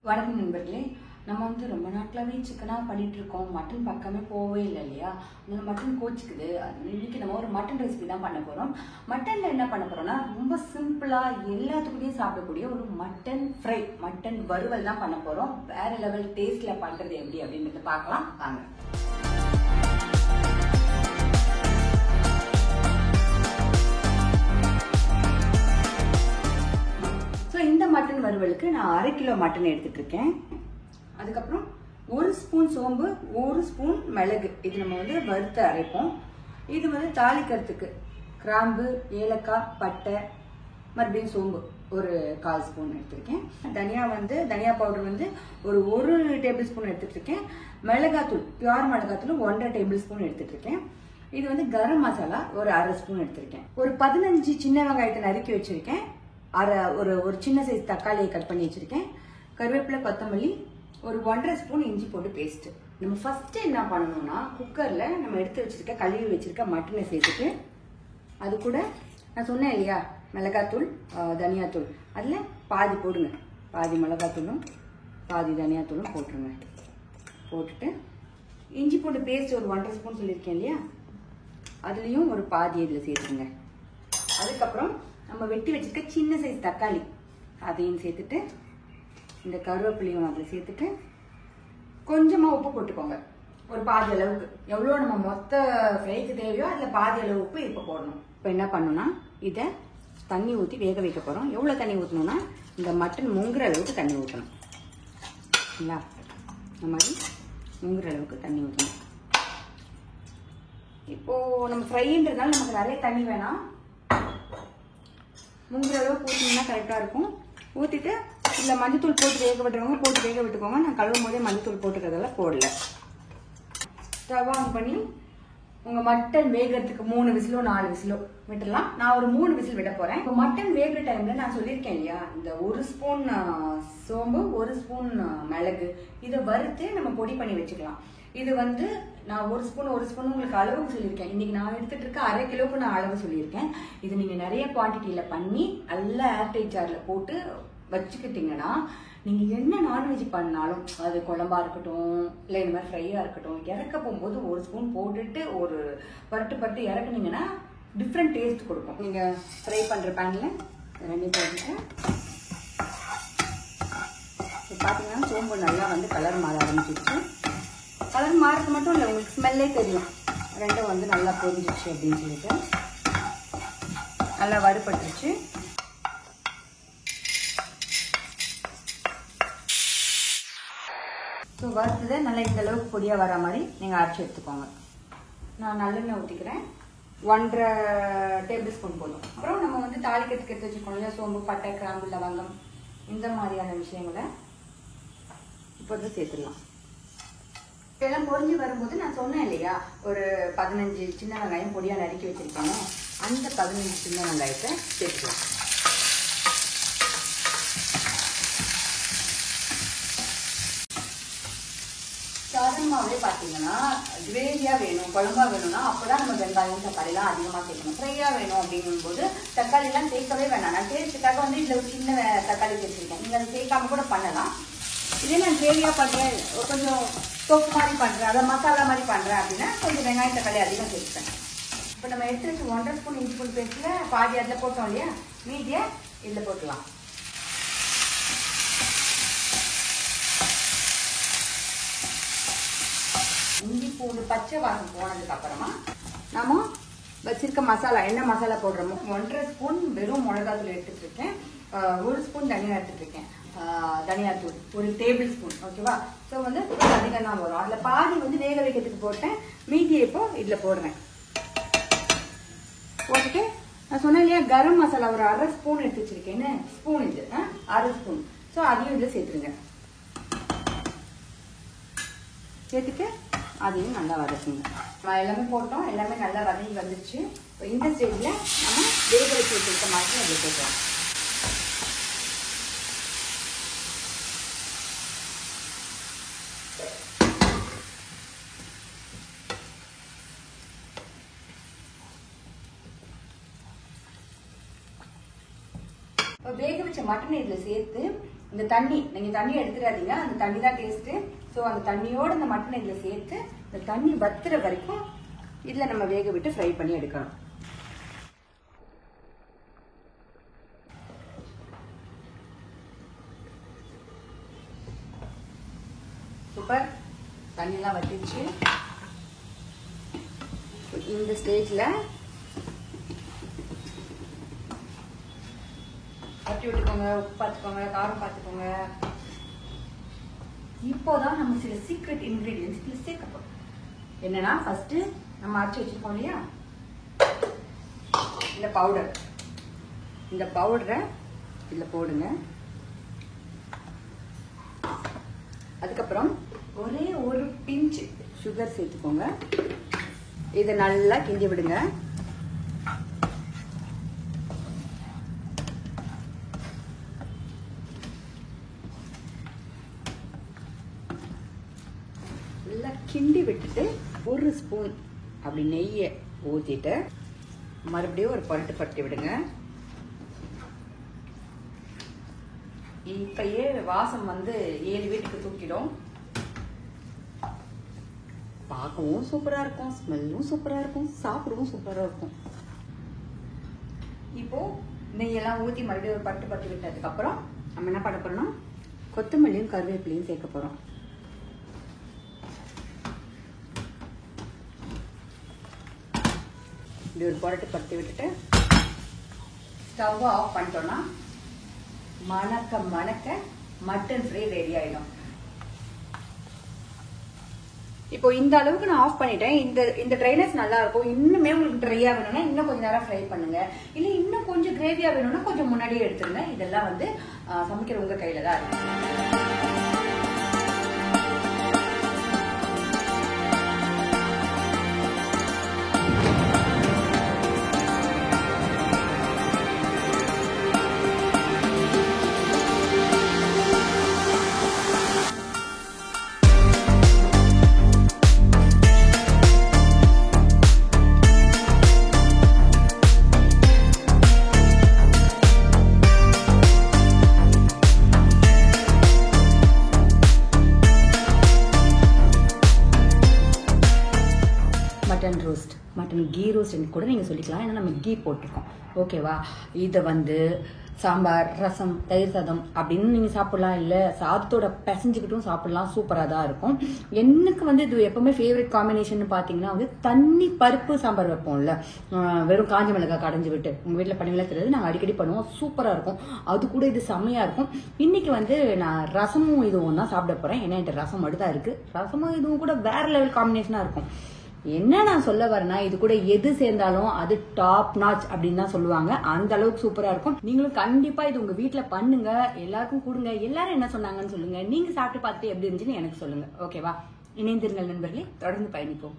வணக்கம் நண்பர்களே. நம்ம ரொம்ப நாட்களாவே சிக்கனா பண்ணிட்டு இருக்கோம். மட்டன் பக்கமே போவே இல்லை இல்லையா? அதனால மட்டன் கோச்சிக்குது. இன்னைக்கு நம்ம ஒரு மட்டன் ரெசிபி தான் பண்ண போறோம். மட்டன்ல என்ன பண்ண போறோம்னா ரொம்ப சிம்பிளா எல்லாத்துக்குமே சாப்பிடக்கூடிய ஒரு மட்டன் ஃப்ரை, மட்டன் வறுவல் தான் பண்ண போறோம். வேற லெவல் டேஸ்ட்ல பண்றது எப்படி அப்படின்றத பார்க்கலாம் வாங்க. இந்த மட்டன் வறுவலுக்கு நான் 1/2 கிலோ மட்டன் எடுத்துட்டு இருக்கேன். அதுக்கப்புறம் 1 ஸ்பூன் சோம்பு, 1 ஸ்பூன் மிளகு, இது நம்ம வறுத்து அரைப்போம். இது தாளிக்கிறதுக்கு கிராம்பு, ஏலக்காய், பட்டை, மறுபடியும் சோம்பு ஒரு 1/4 ஸ்பூன் எடுத்திருக்கேன். தனியா பவுடர் ஒரு 1 டேபிள் ஸ்பூன் எடுத்துட்டு இருக்கேன். மிளகாத்தூள், பியூர் மிளகாத்தூள் 1.5 டேபிள் ஸ்பூன் எடுத்துட்டு இருக்கேன். இது கரம் மசாலா ஒரு 1/2 ஸ்பூன் எடுத்திருக்கேன். ஒரு 15 சின்ன வெங்காயத்தை நறுக்கி வச்சிருக்கேன். ஒரு சின்ன சைஸ் தக்காளியை கட் பண்ணி வச்சிருக்கேன். கருவேப்பிலை, கொத்தமல்லி, ஒரு 1.5 ஸ்பூன் இஞ்சி போட்டு பேஸ்ட். நம்ம ஃபர்ஸ்ட் என்ன பண்ணணும்னா குக்கர்ல நம்ம எடுத்து வச்சிருக்க கழுவி வச்சிருக்க மட்டனை சேர்த்துட்டு அது கூட நான் சொன்னேன் இல்லையா மிளகாத்தூள், தனியாத்தூள், அதுல பாதி போடுங்க. பாதி மிளகாத்தூளும் பாதி தனியாத்தூளும் போட்டுருங்க. போட்டுட்டு இஞ்சி போட்டு பேஸ்ட் ஒரு 1.5 ஸ்பூன் சொல்லியிருக்கேன் இல்லையா, அதுலயும் ஒரு பாதி இதுல சேர்த்துருங்க. அதுக்கப்புறம் நம்ம வெட்டி வச்சிருக்க சின்ன சைஸ் தக்காளி அதையும் சேர்த்துட்டு இந்த கருவேப்பிலையும் அதில் சேர்த்துட்டு கொஞ்சமா உப்பு போட்டுக்கோங்க. ஒரு பாதி அளவுக்கு, எவ்வளோ நம்ம மொத்த ஃப்ரைக்கு தேவையோ அதில் பாதி அளவு உப்பு இப்போ போடணும். இப்போ என்ன பண்ணணும்னா இதை தண்ணி ஊற்றி வேக வைக்க போகிறோம். எவ்வளோ தண்ணி ஊற்றணும்னா இந்த மட்டன் முங்குற அளவுக்கு தண்ணி ஊற்றணும். இல்லைங்களா? இந்த மாதிரி முங்குற அளவுக்கு தண்ணி ஊற்றணும். இப்போ நம்ம ஃப்ரைன்றதுனால நமக்கு நிறைய தண்ணி வேணாம். முங்குற அளவுக்கு ஊற்றினீங்கன்னா கரெக்டாக இருக்கும். ஊற்றிட்டு இல்லை மஞ்சத்தூள் போட்டு வேக விட்டுறவங்க போட்டு வேக விட்டுக்கோங்க. நான் கழுவும் போதே மஞ்சத்தூள் போட்டுக்கிறதெல்லாம் போடல. ஸ்டவ் ஆன் பண்ணி உங்கள் மட்டன் வேகிறதுக்கு 3 விசிலோ 4 விசிலோ விட்டுடலாம். நான் ஒரு 3 விசில் விட போகிறேன். இப்போ மட்டன் வேகிற டைமில் நான் சொல்லியிருக்கேன் இல்லையா, இந்த 1 ஸ்பூன் சோம்பு, 1 ஸ்பூன் மிளகு, இதை வறுத்து நம்ம பொடி பண்ணி வச்சுக்கலாம். இது நான் 1 ஸ்பூன் உங்களுக்கு அளவுக்கு சொல்லியிருக்கேன். இன்னைக்கு நான் எடுத்துட்டு இருக்க 1/2 கிலோவுக்கு நான் அளவு சொல்லியிருக்கேன். இது நீங்க நிறைய குவான்டிட்டியில பண்ணி நல்லா ஏர்டைட் ஜார்ல போட்டு வச்சுக்கிட்டீங்கன்னா நீங்க என்ன நான்வெஜ் பண்ணாலும், அது குழம்பா இருக்கட்டும் இல்லை இந்த மாதிரி ஃப்ரையா இருக்கட்டும், இறக்க போகும்போது 1 ஸ்பூன் போட்டுட்டு ஒரு பட்டு இறக்குனீங்கன்னா டிஃப்ரெண்ட் டேஸ்ட் கொடுக்கும். நீங்க ஃப்ரை பண்ற பேன்ல ரெண்டு போட்டுட்டு பாத்தீங்கன்னா சோம்பு நல்லா கலர் மாற ஆரம்பிச்சிருச்சு. கலர் மாறது மட்டும் இல்லை, உங்களுக்கு ஸ்மெல்லே தெரியும் ரெண்டும் நல்லா பொரிஞ்சிச்சு அப்படின்னு சொல்லிட்டு. நல்லா வறுபட்டுருச்சு. ஸோ வறுத்ததை நல்லா இந்த அளவுக்கு பொடியாக வர மாதிரி நீங்கள் அரைச்சி எடுத்துக்கோங்க. நான் நல்லெண்ணெய் ஊற்றிக்கிறேன். 1.5 டேபிள் ஸ்பூன் போதும். அப்புறம் நம்ம தாளிக்கிறதுக்கு எடுத்து வச்சுக்கோங்க இல்லையா, சோம்பு, பட்டை, கிராம்பு, லவங்கம், இந்த மாதிரியான விஷயங்களை இப்போது சேர்த்துடலாம். இதெல்லாம் பொரிஞ்சு வரும்போது நான் சொன்னேன் இல்லையா, ஒரு 15 சின்ன வெங்காயம் பொடியா நறுக்கி வச்சிருக்கேன். அந்த 15 சின்ன வெங்காயத்தை சேர்த்துக்கலாம். சாதாரணமாகவே பார்த்தீங்கன்னா கிரேவியா வேணும், குழம்பா வேணும்னா அப்போதான் நம்ம வெங்காயம் தக்காளிலாம் அதிகமாக சேர்க்கணும். ஃப்ரையா வேணும் அப்படிங்கும் போது தக்காளிலாம் சேர்க்கவே வேணாம். நான் டேஸ்ட்டுக்காக இதில் ஒரு சின்ன தக்காளி சேர்த்துருக்கேன். நீங்கள் அதை சேர்க்காம கூட பண்ணலாம். இதே நான் கிரேவியா பண்றேன், கொஞ்சம் தொக்கு மாதிரி பண்றேன், அதை மசாலா மாதிரி பண்றேன் அப்படின்னா கொஞ்சம் வெங்காயம் தக்காளி அதிகம் சேர்த்துப்பேன். இப்போ நம்ம எடுத்து வச்சு 1.5 ஸ்பூன் இஞ்சி பூண்டு பேஸ்ட்ல பாதி அதில் போட்டோம் இல்லையா, மீதியை இதில் போட்டுக்கலாம். இஞ்சி பூண்டு பச்சை வாசம் போனதுக்கு அப்புறமா நம்ம வச்சிருக்க மசாலா, என்ன மசாலா போடுறோமோ 1.5 ஸ்பூன் வெறும் மிளகாத்தூள் எடுத்துட்டு இருக்கேன். 1 ஸ்பூன் தனியா எடுத்துட்டு இருக்கேன். தனியாத்தூள் ஒரு டேபிள் ஸ்பூன். ஓகேவா? ஸோ அதிகம் தான் வரும். அதில் பாதி வேக வைக்கிறதுக்கு போட்டேன், மீதியை இப்போ இதில் போடுறேன். போட்டுட்டு நான் சொன்னேன் இல்லையா கரம் மசாலா ஒரு 1/2 ஸ்பூன் எடுத்து வச்சிருக்கேன்னு, ஸ்பூன் இது 1/2 ஸ்பூன். ஸோ அதையும் இதில் சேர்த்துருங்க. சேர்த்துட்டு அதையும் நல்லா வதக்குங்க. எல்லாமே போட்டோம், எல்லாமே நல்லா வதங்கி வந்துருச்சு. இந்த ஸ்டேஜில் நம்ம வேக வச்சு வச்சிருக்க மாதிரி அதில் போட்டோம். வேக வச்ச மட்டன் இதுல சேர்த்து இந்த தண்ணி நீங்க தண்ணி எடுத்துடாதீங்க, அந்த தண்ணி தான் டேஸ்ட். ஸோ அந்த தண்ணியோட இந்த மட்டனை இதுல சேர்த்து இந்த தண்ணி வத்துற வரைக்கும் இதுல நம்ம வேக விட்டு ஃப்ரை பண்ணி எடுக்கணும். சூப்பர், தண்ணியெல்லாம் வத்திச்சு. இந்த ஸ்டேஜ்ல வட்டி விட்டுக்கோங்க, உப்பு பார்த்துக்கோங்க, காரம் பார்த்துக்கோங்க. இப்போதான் நம்ம சில சீக்ரெட் இன்கிரீடியன்ஸ் சேர்க்க போறோம். என்னன்னா ஃபர்ஸ்ட் நம்ம அரைச்சு வச்சிருக்கோம் இல்லையா இந்த பவுடர், இந்த பவுடரை இதுல போடுங்க. அதுக்கப்புறம் ஒரே ஒரு பிஞ்ச் சுகர் சேர்த்துக்கோங்க. இதை நல்லா கிண்டி விடுங்க. நல்லா கிண்டி விட்டுட்டு ஒரு ஸ்பூன் அப்படி நெய்யை ஊத்திட்டு மறுபடியும் ஒரு பரட்டு பரட்டி விடுங்க. இப்பயே வாசம் வந்து 7 வீட்டுக்கு தூக்கிடும். பார்க்கவும் சூப்பரா இருக்கும், ஸ்மெல்லும் சூப்பரா இருக்கும், சாப்பிடவும் சூப்பரா இருக்கும். இப்போ நெய்யெல்லாம் ஊத்தி மறுபடியும் ஒரு பரட்டு பரட்டி விட்டதுக்கு அப்புறம் நம்ம என்ன பண்ண போறோம்னா கொத்தமல்லியும் கருவேப்பிலையும் சேர்க்க போறோம். இப்படி ஒரு புரட்டு பரட்டி விட்டுட்டு ஸ்டவ் ஆஃப் பண்ணிட்டோம்னா மணக்க மணக்க மட்டன் ஃப்ரை ரெடி ஆயிடும். இப்போ இந்த அளவுக்கு நான் ஆஃப் பண்ணிட்டேன். இந்த ட்ரைனஸ் நல்லா இருக்கும். இன்னுமே உங்களுக்கு ட்ரையா வேணும்னா இன்னும் கொஞ்சம் நேரம் ஃப்ரை பண்ணுங்க. இல்ல இன்னும் கொஞ்சம் கிரேவியா வேணும்னா கொஞ்சம் முன்னாடியே எடுத்துருங்க. இதெல்லாம் வந்து சமைக்கிற உங்க கையில தான் இருக்கு. Mutton roast, mutton ghee roast கூட நீங்கள் சொல்லிக்கலாம். ஏன்னா நம்ம கீ போட்டிருக்கோம். ஓகேவா? இதை வந்து சாம்பார், ரசம், தயிர் சாதம் அப்படின்னு நீங்கள் சாப்பிடலாம். இல்லை சாதத்தோட பிசைஞ்சுக்கிட்டும் சாப்பிடலாம். சூப்பராக தான் இருக்கும். எனக்கு வந்து இது எப்பவுமே ஃபேவரட் காம்பினேஷன் பார்த்தீங்கன்னா வந்து தண்ணி பருப்பு சாம்பார் வைப்போம்ல, வெறும் காஞ்ச மிளகாய் கடைஞ்சி விட்டு. உங்கள் வீட்டில் பண்ணுவீங்களா தெரியாது, நாங்கள் அடிக்கடி பண்ணுவோம். சூப்பராக இருக்கும். அது கூட இது செம்மையாக இருக்கும். இன்னைக்கு வந்து நான் ரசமும் இதுவும் தான் சாப்பிட போகிறேன். ஏன்னா என்கிட்ட ரசம் மட்டும் தான் இருக்குது. ரசமும் இதுவும் கூட வேற லெவல் காம்பினேஷனாக இருக்கும். என்ன நான் சொல்ல வரேன்னா இது கூட எது சேர்ந்தாலும் அது டாப் நாச் அப்படின்னு தான் சொல்லுவாங்க. அந்த அளவுக்கு சூப்பரா இருக்கும். நீங்களும் கண்டிப்பா இது உங்க வீட்டுல பண்ணுங்க, எல்லாருக்கும் கொடுங்க. எல்லாரும் என்ன சொன்னாங்கன்னு சொல்லுங்க. நீங்க சாப்பிட்டு பார்த்துட்டு எப்படி இருந்துச்சுன்னு எனக்கு சொல்லுங்க. ஓகேவா? இணைந்திருங்கள் நண்பர்களே, தொடர்ந்து பயணிப்போம்.